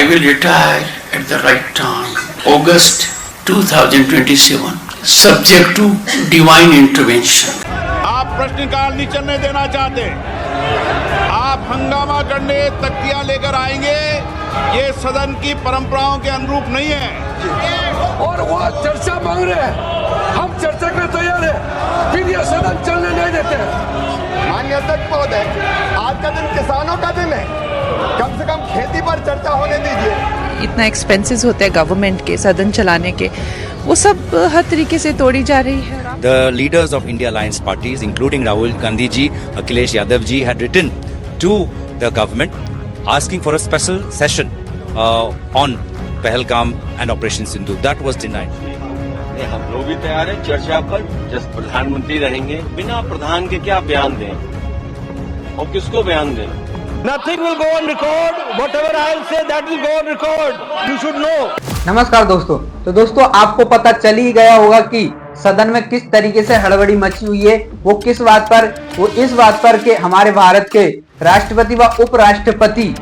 I will retire at the right time, August 2027, subject to divine intervention. आप प्रश्नकाल नहीं चलने देना चाहते, आप हंगामा करने तख्तियां लेकर आएंगे, ये सदन की परंपराओं के अनुरूप नहीं है। और वो चर्चा मांग रहे हैं, हम चर्चा के लिए तैयार है, फिर ये सदन चलने नहीं देते। माननीय अध्यक्ष महोदय, आज का दिन किसानों का दिन है, कम से कम खेती पर चर्चा होने दीजिए। इतना एक्सपेंसेस होते हैं गवर्नमेंट के सदन चलाने के, वो सब हर तरीके से तोड़ी जा रही है। The leaders of India Alliance parties, including Rahul Gandhi ji, Akhilesh Yadav ji, had written to the government asking for a special session on Pahalgam and Operation Sindoor. That was denied. हम लोग भी तैयार हैं चर्चा पर, जब प्रधानमंत्री रहेंगे, बिना प्रधान के क्या बयान दें और किसको बयान दें? Nothing will go on record. Whatever I'll say, that will go on record. You should know. नमस्कार दोस्तों। तो दोस्तों, आपको पता चल ही गया होगा कि सदन में किस तरीके से हड़बड़ी मची हुई है। वो किस बात पर? वो इस बात पर कि हमारे भारत के राष्ट्रपति व उपराष्ट्रपति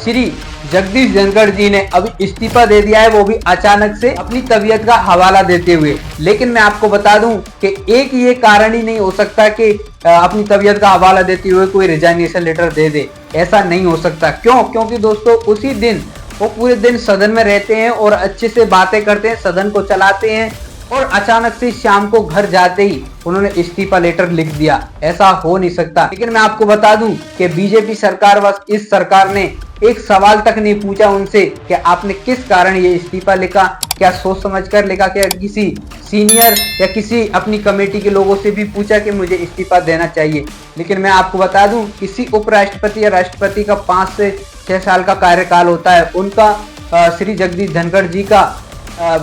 श्री जगदीप धनखड़ जी ने अभी इस्तीफा दे दिया है, वो भी अचानक से अपनी तबीयत का हवाला देते हुए। लेकिन मैं आपको बता दूं कि एक ये कारण ही नहीं हो सकता कि अपनी तबीयत का हवाला देते हुए कोई रिजाइनेशन लेटर दे दे। ऐसा नहीं हो सकता। क्यों? क्योंकि दोस्तों, उसी दिन वो पूरे दिन सदन में रहते हैं और अच्छे से बातें करते हैं, सदन को चलाते हैं, और अचानक से शाम को घर जाते ही उन्होंने इस्तीफा लेटर लिख दिया। ऐसा हो नहीं सकता। लेकिन मैं आपको बता दूं कि बीजेपी सरकार व इस सरकार ने एक सवाल तक नहीं पूछा उनसे कि आपने किस कारण ये इस्तीफा लिखा, क्या सोच समझ कर लिखा, क्या किसी सीनियर या किसी अपनी कमेटी के लोगों से भी पूछा कि मुझे इस्तीफा देना चाहिए। लेकिन मैं आपको बता दूं, किसी उपराष्ट्रपति या राष्ट्रपति का 5 से 6 साल का कार्यकाल होता है। उनका श्री जगदीप धनखड़ जी का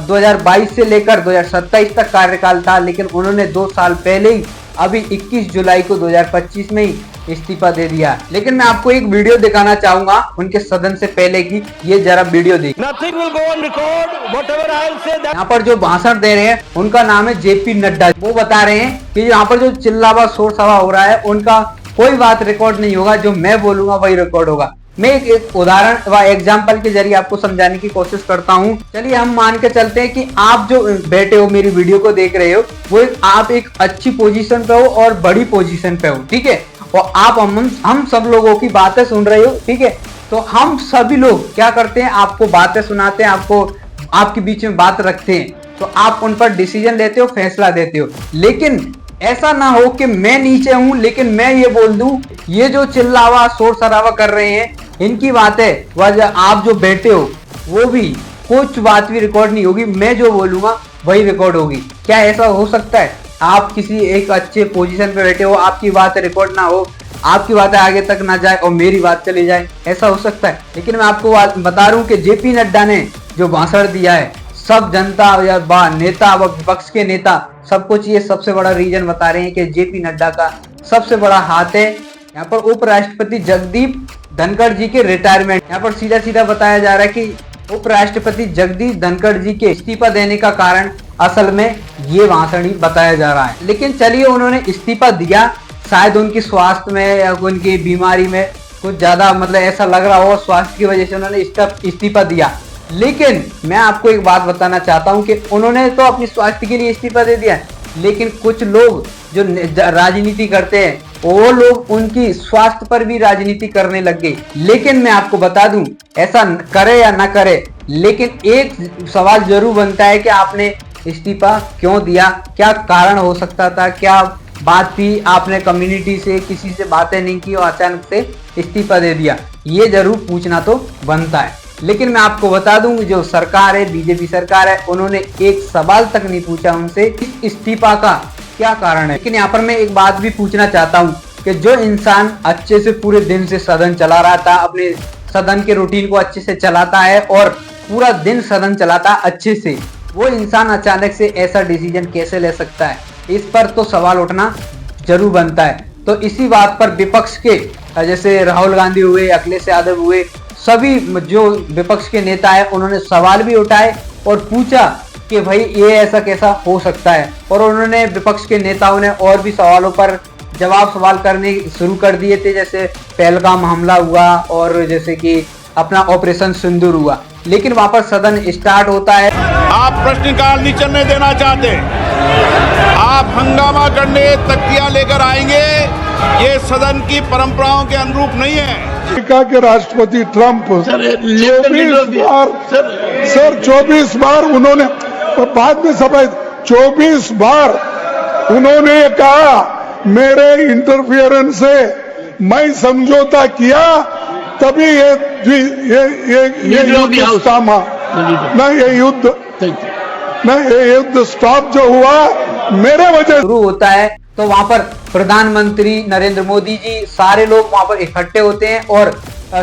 2022 से लेकर 2027 तक कार्यकाल था, लेकिन उन्होंने 2 साल पहले ही अभी 21 जुलाई को 2025 में ही इस्तीफा दे दिया। लेकिन मैं आपको एक वीडियो दिखाना चाहूंगा उनके सदन से पहले की। ये जरा वीडियो देखिए। Nothing will go on record. Whatever I'll say, that. यहाँ पर जो भाषण दे रहे हैं उनका नाम है जेपी नड्डा। वो बता रहे हैं कि यहाँ पर जो चिल्लावा शोर सभा हो रहा है, उनका कोई बात रिकॉर्ड नहीं होगा, जो मैं बोलूंगा वही रिकॉर्ड होगा। मैं एक उदाहरण व एग्जाम्पल के जरिए आपको समझाने की कोशिश करता हूं। चलिए हम मान के चलते हैं कि आप जो बैठे हो, मेरी वीडियो को देख रहे हो, वो आप एक अच्छी पोजीशन पे हो और बड़ी पोजीशन पे हो, ठीक है, और आप हम सब लोगों की बातें सुन रहे हो, ठीक है। तो हम सभी लोग क्या करते हैं, आपको बातें सुनाते हैं, आपको आपके बीच में बात रखते हैं, तो आप उन पर डिसीजन लेते हो, फैसला देते हो। लेकिन ऐसा ना हो कि मैं नीचे हूं लेकिन मैं ये बोल दूं, ये जो चिल्लावा शोर शराबा कर रहे हैं, इनकी बातें वजह आप जो बैठे हो वो भी कुछ बात भी रिकॉर्ड नहीं होगी, मैं जो बोलूंगा वही रिकॉर्ड होगी। क्या ऐसा हो सकता है? आप किसी एक अच्छे पोजीशन पे बैठे हो, आपकी बात रिकॉर्ड ना हो, आपकी बातें आगे तक ना जाए और मेरी बात चली जाए, ऐसा हो सकता है? लेकिन मैं आपको बता रहा हूं कि जेपी नड्डा ने जो भाषण दिया है, सब जनता या नेता व विपक्ष के नेता सब कुछ ये सबसे बड़ा रीजन बता रहे हैं कि जेपी नड्डा का सबसे बड़ा हाथ है यहाँ पर उपराष्ट्रपति जगदीप धनखड़ जी के रिटायरमेंट। यहाँ पर सीधा सीधा बताया जा रहा है कि उपराष्ट्रपति जगदीप धनखड़ जी के इस्तीफा देने का कारण असल में ये भाषण ही बताया जा रहा है। लेकिन चलिए, उन्होंने इस्तीफा दिया, शायद उनकी स्वास्थ्य में या उनकी बीमारी में कुछ ज्यादा ऐसा लग रहा हो, स्वास्थ्य की वजह से उन्होंने इस्तीफा दिया। लेकिन मैं आपको एक बात बताना चाहता हूं कि उन्होंने तो अपनी स्वास्थ्य के लिए इस्तीफा दे दिया, लेकिन कुछ लोग जो राजनीति करते हैं वो लोग उनकी स्वास्थ्य पर भी राजनीति करने लग गए। लेकिन मैं आपको बता दूं, ऐसा करे या ना करे, लेकिन एक सवाल जरूर बनता है कि आपने इस्तीफा क्यों दिया, क्या कारण हो सकता था, क्या बात थी, आपने कम्युनिटी से किसी से बातें नहीं की और अचानक से इस्तीफा दे दिया, ये जरूर पूछना तो बनता है। लेकिन मैं आपको बता दूं, जो सरकार है, बीजेपी सरकार है, उन्होंने एक सवाल तक नहीं पूछा उनसे इस इस्तीफा का क्या कारण है। लेकिन यहाँ पर मैं एक बात भी पूछना चाहता हूँ कि जो इंसान अच्छे से पूरे दिन से सदन चला रहा था, अपने सदन के रूटीन को अच्छे से चलाता है और पूरा दिन सदन चलाता है अच्छे से, वो इंसान अचानक से ऐसा डिसीजन कैसे ले सकता है? इस पर तो सवाल उठना जरूर बनता है। तो इसी बात पर विपक्ष के जैसे राहुल गांधी हुए, अखिलेश यादव हुए, सभी जो विपक्ष के नेता है, उन्होंने सवाल भी उठाए और पूछा कि भाई ये ऐसा कैसा हो सकता है। और उन्होंने विपक्ष के नेताओं ने और भी सवालों पर सवाल करने शुरू कर दिए थे, जैसे पहलगाम हमला हुआ और जैसे कि अपना ऑपरेशन सिंदूर हुआ। लेकिन वहां पर सदन स्टार्ट होता है। आप प्रश्नकाल नहीं चलने देना चाहते, आप हंगामा करने तख्तियां लेकर आएंगे, ये सदन की परंपराओं के अनुरूप नहीं है। अमेरिका के राष्ट्रपति ट्रंप 24 बार उन्होंने बाद में सभा 24 बार उन्होंने कहा मेरे इंटरफियरेंस से मैं समझौता किया तभी ये युद्ध थामा न, ये युद्ध स्टॉप जो हुआ मेरे वजह शुरू होता है। तो वहां पर प्रधानमंत्री नरेंद्र मोदी जी सारे लोग वहां पर इकट्ठे होते हैं और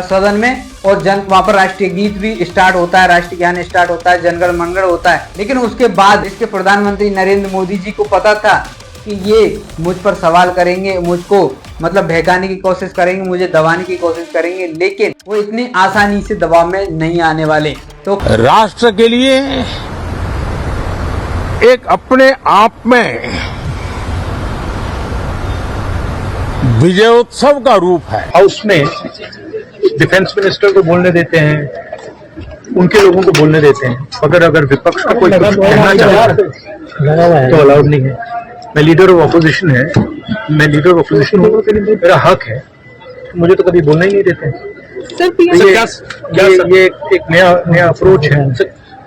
सदन में और वहां पर राष्ट्रीय गीत भी स्टार्ट होता है, राष्ट्रीय गान स्टार्ट होता है, जनगण मंगल होता है। लेकिन उसके बाद इसके प्रधानमंत्री नरेंद्र मोदी जी को पता था कि ये मुझ पर सवाल करेंगे, मुझको मतलब बहकाने की कोशिश करेंगे, मुझे दबाने की कोशिश करेंगे, लेकिन वो इतनी आसानी से दबाव में नहीं आने वाले। तो राष्ट्र के लिए एक अपने आप में विजयोत्सव का रूप है। हाउस में डिफेंस मिनिस्टर को बोलने देते हैं, उनके लोगों को बोलने देते हैं, अगर विपक्ष का कोई कुछ कहना चाहे तो अलाउड नहीं है। मैं लीडर ऑफ ऑपोजिशन है, मैं लीडर ऑफ ऑपोजिशन हूँ, मेरा हक है, मुझे तो कभी बोलना ही नहीं देते। ये एक नया अप्रोच है।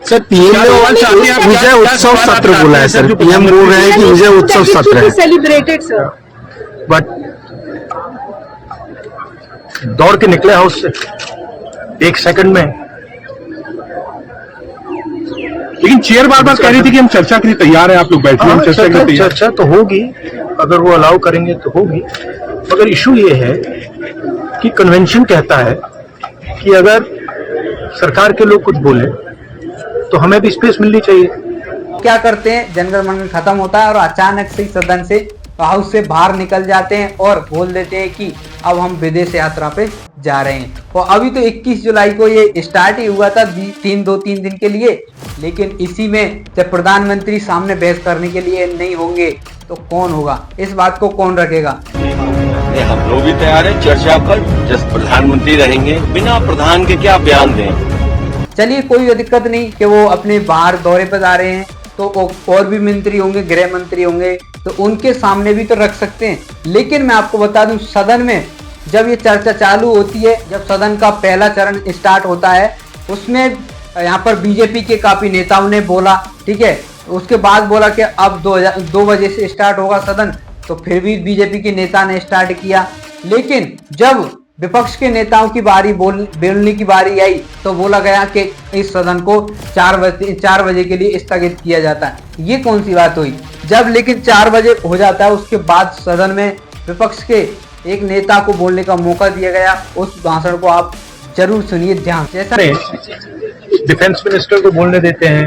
सर पीएम ने विजय उत्सव सत्र बोला है सर, पीएम बोल रहे हैं कि विजय उत्सव सत्र है सेलिब्रेटेड सर, बट दौड़ के निकले हाउस से 1 सेकंड में। लेकिन चेयर बार बार कह रही थी कि हम चर्चा के लिए तैयार हैं, आप लोग बैठिए, हम चर्चा के लिए तैयार। चर्चा तो होगी, अगर वो अलाउ करेंगे तो होगी, मगर इशू ये है कि कन्वेंशन कहता है कि अगर सरकार के लोग कुछ बोले तो हमें भी स्पेस मिलनी चाहिए। क्या करते हैं, जनगण मंगल खत्म होता है और अचानक से सदन से हाउस से बाहर निकल जाते हैं और बोल देते हैं कि अब हम विदेश यात्रा पे जा रहे हैं। और अभी तो 21 जुलाई को ये स्टार्ट ही हुआ था 3 दिन के लिए, लेकिन इसी में जब प्रधानमंत्री सामने बहस करने के लिए नहीं होंगे तो कौन होगा, इस बात को कौन रखेगा। हम लोग भी तैयार हैं चर्चा पर, जब प्रधानमंत्री रहेंगे, बिना प्रधान के क्या बयान दें। चलिए कोई दिक्कत नहीं कि वो अपने बाहर दौरे पर जा रहे हैं, तो और भी मंत्री होंगे, गृह मंत्री होंगे, तो उनके सामने भी तो रख सकते हैं। लेकिन मैं आपको बता दूं, सदन में जब ये चर्चा चालू होती है, जब सदन का पहला चरण स्टार्ट होता है, उसमें यहाँ पर बीजेपी के काफी नेताओं ने बोला, ठीक है, उसके बाद बोला कि अब 2 बजे से स्टार्ट होगा सदन, तो फिर भी बीजेपी के नेता ने स्टार्ट किया। लेकिन जब विपक्ष के नेताओं की बारी बोलने की बारी आई तो बोला गया कि इस सदन को 4 बजे के लिए स्थगित किया जाता है। ये कौन सी बात हुई, जब लेकिन 4 बजे हो जाता है, उसके बाद सदन में विपक्ष के एक नेता को बोलने का मौका दिया गया। उस भाषण को आप जरूर सुनिए ध्यान। जैसा डिफेंस मिनिस्टर को बोलने देते हैं,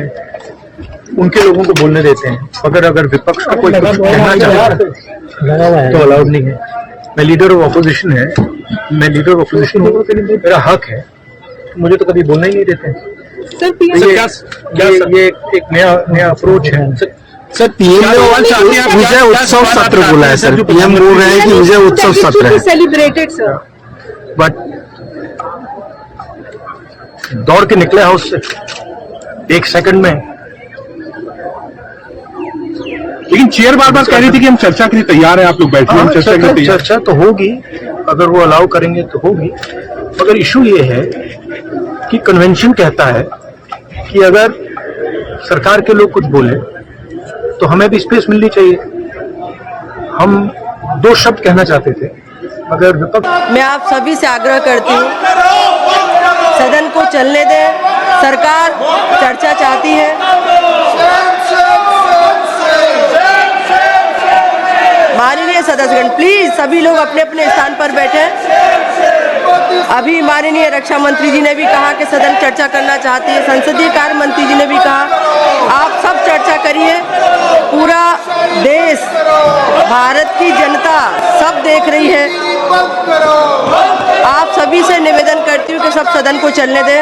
उनके लोगों को बोलने देते हैं, अगर विपक्ष का कोई कुछ कहना चाहे तो अलाउड नहीं है। मैं लीडर ऑफ ऑपोजिशन है, मैं लीडर ऑफ ऑपोजिशन हूँ, मेरा हक है, मुझे तो कभी बोलना ही नहीं देते। ये एक नया अप्रोच है। सर पीएम ने विजय उत्सव सत्र बोला है सर, पीएम बोल रहे हैं कि विजय उत्सव सत्र है सेलिब्रेटेड सर, बट दौड़ के निकले हाउस से 1 सेकंड में। लेकिन चेयर बार बार कह रही थी कि हम चर्चा के लिए तैयार हैं, आप लोग बैठिए, हम चर्चा के लिए तैयार। चर्चा तो होगी, अगर वो अलाउ करेंगे तो होगी, मगर इशू ये है कि कन्वेंशन कहता है कि अगर सरकार के लोग कुछ बोले तो हमें भी स्पेस मिलनी चाहिए। हम 2 शब्द कहना चाहते थे, मगर विपक्ष। मैं आप सभी से आग्रह करती हूँ, सदन को चलने दें, सरकार चर्चा चाहती है। माननीय सदस्यगण प्लीज सभी लोग अपने अपने स्थान पर बैठे। अभी माननीय रक्षा मंत्री जी ने भी कहा कि सदन चर्चा करना चाहती है, संसदीय कार्य मंत्री जी ने भी कहा, आप सब चर्चा करिए। पूरा देश, भारत की जनता सब देख रही है। आप सभी से निवेदन करती हूँ कि सब सदन को चलने दें।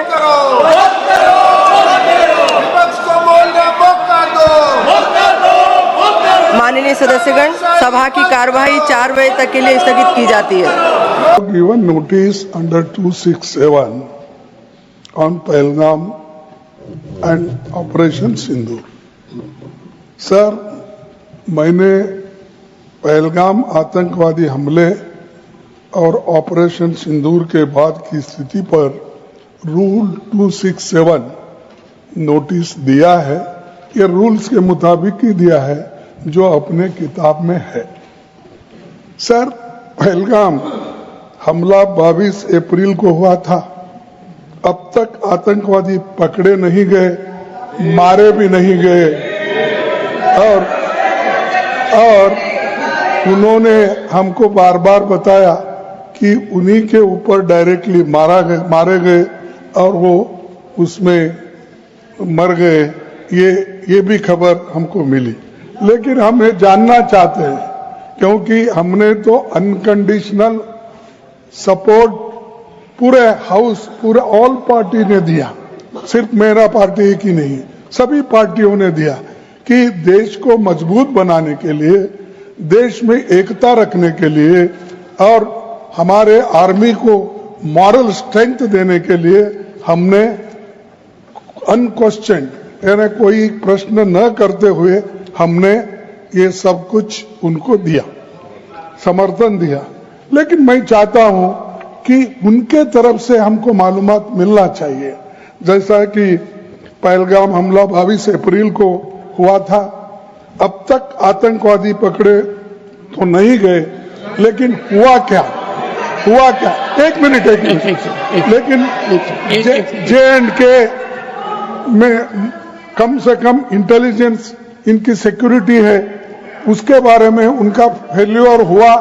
माननीय सदस्यगण, सभा की कार्यवाही 4 बजे तक के लिए स्थगित की जाती है। Given notice under 267 on Pahalgam and Operation Sindoor. Sir, मैंने पहलगाम आतंकवादी हमले और ऑपरेशन सिंदूर के बाद की स्थिति पर रूल 267 नोटिस दिया है। ये रूल्स के मुताबिक ही दिया है जो अपने किताब में है। सर, पहलगाम हमला 22 अप्रैल को हुआ था। अब तक आतंकवादी पकड़े नहीं गए, मारे भी नहीं गए और उन्होंने हमको बार बार बताया कि उन्हीं के ऊपर डायरेक्टली मारे गए और वो उसमें मर गए। ये भी खबर हमको मिली, लेकिन हम ये जानना चाहते हैं क्योंकि हमने तो अनकंडीशनल सपोर्ट पूरे हाउस, पूरे ऑल पार्टी ने दिया, सिर्फ मेरा पार्टी एक ही नहीं, सभी पार्टियों ने दिया कि देश को मजबूत बनाने के लिए, देश में एकता रखने के लिए और हमारे आर्मी को मॉरल स्ट्रेंथ देने के लिए हमने अनक्वेश्चन, यानी कोई प्रश्न न करते हुए हमने ये सब कुछ उनको दिया, समर्थन दिया। लेकिन मैं चाहता हूं कि उनके तरफ से हमको मालूमात मिलना चाहिए। जैसा कि पहलगाम हमला 22 अप्रैल को हुआ था, अब तक आतंकवादी पकड़े तो नहीं गए, लेकिन हुआ क्या? एक मिनट लेकिन J&K में कम से कम इंटेलिजेंस, इनकी सिक्योरिटी है, उसके बारे में उनका फेल्यूर हुआ,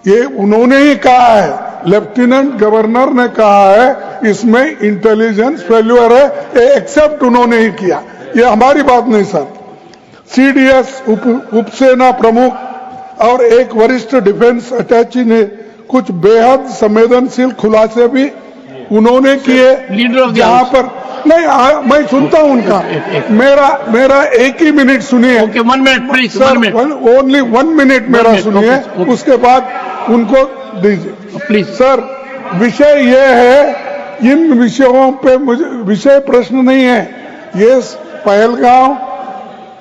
ये उन्होंने ही कहा है। लेफ्टिनेंट गवर्नर ने कहा है इसमें इंटेलिजेंस फेल्यूर है, ये एक्सेप्ट उन्होंने ही किया, ये हमारी बात नहीं सर। CDS उपसेना प्रमुख और एक वरिष्ठ डिफेंस अटैची ने कुछ बेहद संवेदनशील खुलासे भी उन्होंने किए, जहां पर नहीं, मैं सुनता हूं उनका, मेरा एक ही मिनट सुनिए। Okay, 1 minute please, only 1 minute मेरा सुनिए, उसके बाद उनको दीजिए प्लीज। सर, विषय ये है, इन विषयों पे मुझे विषय प्रश्न नहीं है, ये पहलगाम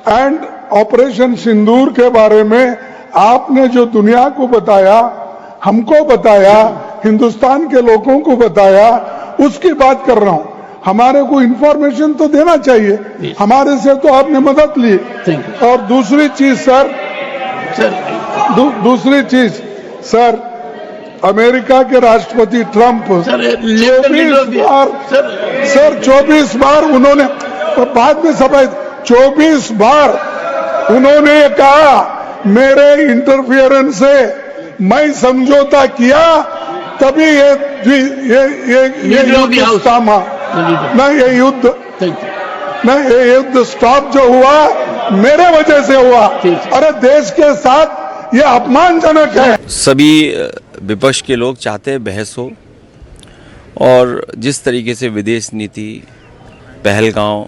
एंड ऑपरेशन सिंदूर के बारे में आपने जो दुनिया को बताया, हमको बताया, हिंदुस्तान के लोगों को बताया, उसकी बात कर रहा हूं। हमारे को इंफॉर्मेशन तो देना चाहिए, हमारे से तो आपने मदद ली। और दूसरी चीज सर, दूसरी चीज सर, अमेरिका के राष्ट्रपति ट्रंप 24 बार उन्होंने, बाद में सफाई, 24 बार उन्होंने कहा मेरे इंटरफियरेंस से मैं समझौता किया, तभी ये युद्ध थामा, नहीं ये युद्ध, नहीं ये युद्ध स्टॉप जो हुआ मेरे वजह से हुआ। अरे देश के साथ ये अपमानजनक है। सभी विपक्ष के लोग चाहते हैं बहस हो, और जिस तरीके से विदेश नीति, पहलगाम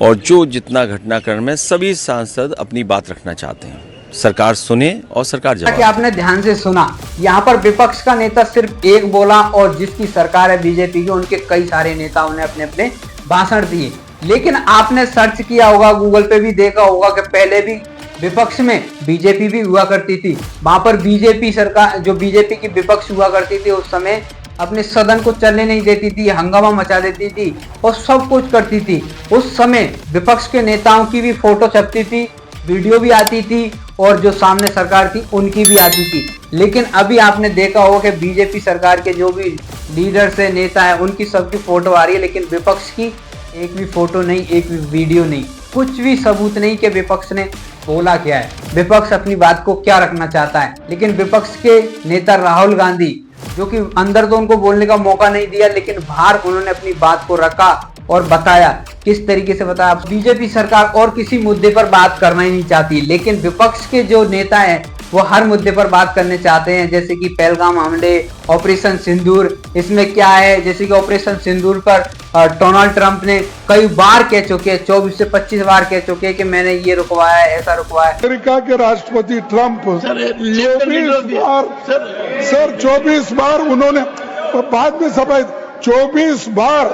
और जो जितना घटनाक्रम है, सभी सांसद अपनी बात रखना चाहते हैं, सरकार सुने और सरकार जवाब। कि आपने ध्यान से सुना, यहाँ पर विपक्ष का नेता सिर्फ एक बोला और जिसकी सरकार है बीजेपी की, उनके कई सारे नेताओं ने अपने अपने भाषण दिए। लेकिन आपने सर्च किया होगा, गूगल पे भी देखा होगा कि पहले भी विपक्ष में बीजेपी भी हुआ करती थी। वहां पर बीजेपी सरकार, जो बीजेपी की विपक्ष हुआ करती थी, उस समय अपने सदन को चलने नहीं देती थी, हंगामा मचा देती थी और सब कुछ करती थी। उस समय विपक्ष के नेताओं की भी फोटो छपती थी, वीडियो भी आती थी और जो सामने सरकार थी उनकी भी आती थी। लेकिन अभी आपने देखा होगा कि बीजेपी सरकार के जो भी लीडर्स है, नेता है, उनकी सबकी फोटो आ रही है, लेकिन विपक्ष की एक भी फोटो नहीं, एक भी वीडियो नहीं, कुछ भी सबूत नहीं कि विपक्ष ने बोला क्या है, विपक्ष अपनी बात को क्या रखना चाहता है। लेकिन विपक्ष के नेता राहुल गांधी, जो कि अंदर तो उनको बोलने का मौका नहीं दिया, लेकिन बाहर उन्होंने अपनी बात को रखा और बताया। किस तरीके से बताया? बीजेपी सरकार और किसी मुद्दे पर बात करना ही नहीं चाहती, लेकिन विपक्ष के जो नेता हैं वो हर मुद्दे पर बात करने चाहते हैं, जैसे कि पहलगाम हमले, ऑपरेशन सिंदूर। इसमें क्या है, जैसे कि ऑपरेशन सिंदूर पर डोनाल्ड ट्रंप ने कई बार कह चुके हैं, 24 से 25 बार कह चुके हैं कि मैंने ये रुकवाया है, ऐसा रुकवाया। अमेरिका के राष्ट्रपति ट्रंप 24 बार उन्होंने, बाद में सफाई, 24 बार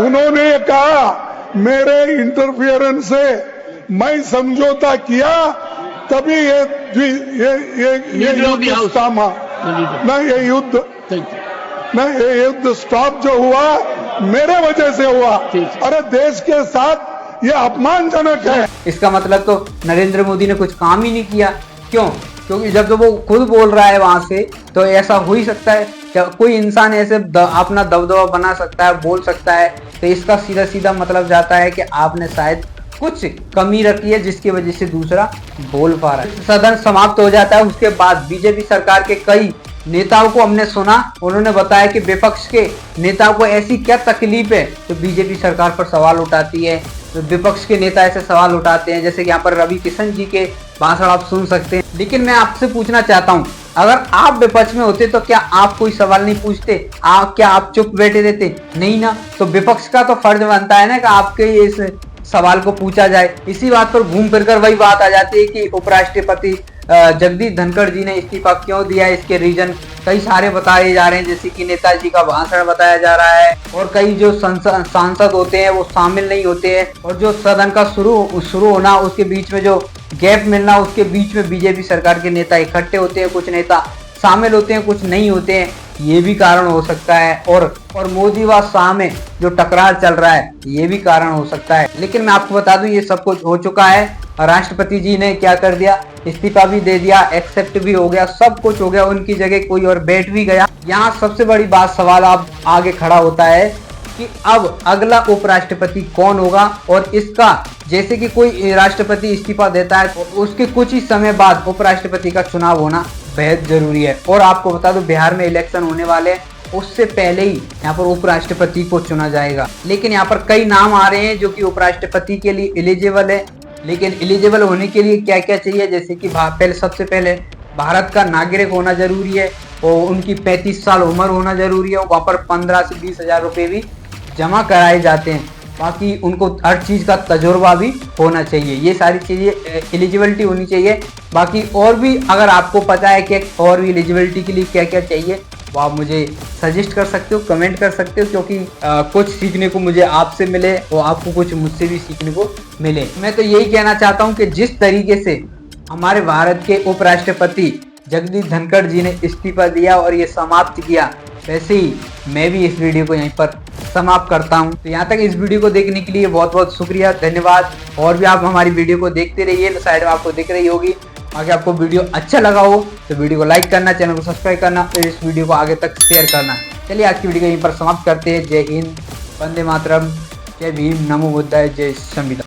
उन्होंने कहा मेरे इंटरफियरेंस से मैं समझौता किया तभी ये युद्ध थामा न, ये युद्ध स्टॉप जो हुआ मेरे वजह से हुआ। अरे देश के साथ ये अपमानजनक है। इसका मतलब तो नरेंद्र मोदी ने कुछ काम ही नहीं किया। क्यों? क्योंकि जब वो खुद बोल रहा है वहां से, तो ऐसा हो ही सकता है क्या कोई इंसान ऐसे अपना दबदबा बना सकता है, बोल सकता है? तो इसका सीधा सीधा मतलब जाता है कि आपने शायद कुछ कमी रखी है जिसकी वजह से दूसरा बोल पा रहा है। सदन समाप्त हो जाता है। उसके बाद बीजेपी सरकार के कई नेताओं को हमने सुना, उन्होंने बताया कि विपक्ष के नेताओं को ऐसी क्या तकलीफ है तो बीजेपी सरकार पर सवाल उठाती है। तो विपक्ष के नेता ऐसे सवाल उठाते हैं, जैसे कि यहाँ पर रवि किशन जी के भाषण आप सुन सकते हैं। लेकिन मैं आपसे पूछना चाहता हूँ, अगर आप विपक्ष में होते तो क्या आप कोई सवाल नहीं पूछते? क्या आप चुप बैठे रहते? नहीं ना। तो विपक्ष का तो फर्ज बनता है ना कि आपके इस सवाल को पूछा जाए। इसी बात पर घूम फिरकर वही बात आ जाती है कि उपराष्ट्रपति जगदीप धनखड़ जी ने इस्तीफा क्यों दिया। इसके रीजन कई सारे बताए जा रहे हैं, जैसे कि नेताजी का भाषण बताया जा रहा है और कई जो सांसद होते हैं वो शामिल नहीं होते हैं, और जो सदन का शुरू होना उसके बीच में जो गैप मिलना, उसके बीच में बीजेपी सरकार के नेता इकट्ठे होते हैं, कुछ नेता शामिल होते हैं, कुछ नहीं होते हैं। ये भी कारण हो सकता है। और मोदी व शाह में जो टकरार चल रहा है ये भी कारण हो सकता है। लेकिन मैं आपको बता दूं ये सब कुछ हो चुका है। राष्ट्रपति जी ने क्या कर दिया, इस्तीफा भी दे दिया, एक्सेप्ट भी हो गया, सब कुछ हो गया। उनकी जगह कोई और बैठ भी गया। यहाँ सबसे बड़ी बात सवाल अब आगे खड़ा होता है कि अब अगला उपराष्ट्रपति कौन होगा। और इसका जैसे कि कोई राष्ट्रपति इस्तीफा देता है तो उसके कुछ ही समय बाद उपराष्ट्रपति का चुनाव होना बेहद जरूरी है। और आपको बता दो बिहार में इलेक्शन होने वाले हैं, उससे पहले ही यहाँ पर उपराष्ट्रपति को चुना जाएगा। लेकिन यहाँ पर कई नाम आ रहे हैं जो कि उपराष्ट्रपति के लिए एलिजिबल है। लेकिन एलिजिबल होने के लिए क्या क्या चाहिए, जैसे कि सबसे पहले भारत का नागरिक होना जरूरी है और उनकी 35 साल उम्र होना जरूरी है। वहाँ पर 15 से 20 हजार रुपये भी जमा कराए जाते हैं। बाकी उनको हर चीज़ का तजुर्बा भी होना चाहिए। ये सारी चीज़ें एलिजिबिलिटी होनी चाहिए। बाकी और भी अगर आपको पता है कि और भी एलिजिबिलिटी के लिए क्या क्या चाहिए वो आप मुझे सजेस्ट कर सकते हो, कमेंट कर सकते हो, क्योंकि कुछ सीखने को मुझे आपसे मिले और आपको कुछ मुझसे भी सीखने को मिले। मैं तो यही कहना चाहता हूँ कि जिस तरीके से हमारे भारत के उपराष्ट्रपति जगदीप धनखड़ जी ने इस्तीफा दिया और ये समाप्त किया, वैसे ही मैं भी इस वीडियो को यहीं पर समाप्त करता हूं। तो यहाँ तक इस वीडियो को देखने के लिए बहुत बहुत शुक्रिया, धन्यवाद। और भी आप हमारी वीडियो को देखते रहिए, साइड में आपको दिख रही होगी। आगे आपको वीडियो अच्छा लगा हो तो वीडियो को लाइक करना, चैनल को सब्सक्राइब करना और इस वीडियो को आगे तक शेयर करना। चलिए आज की वीडियो को यहीं पर समाप्त करते हैं। जय हिंद, वंदे मातरम, जय भीम, नमो बुद्धाय, जय संविधान।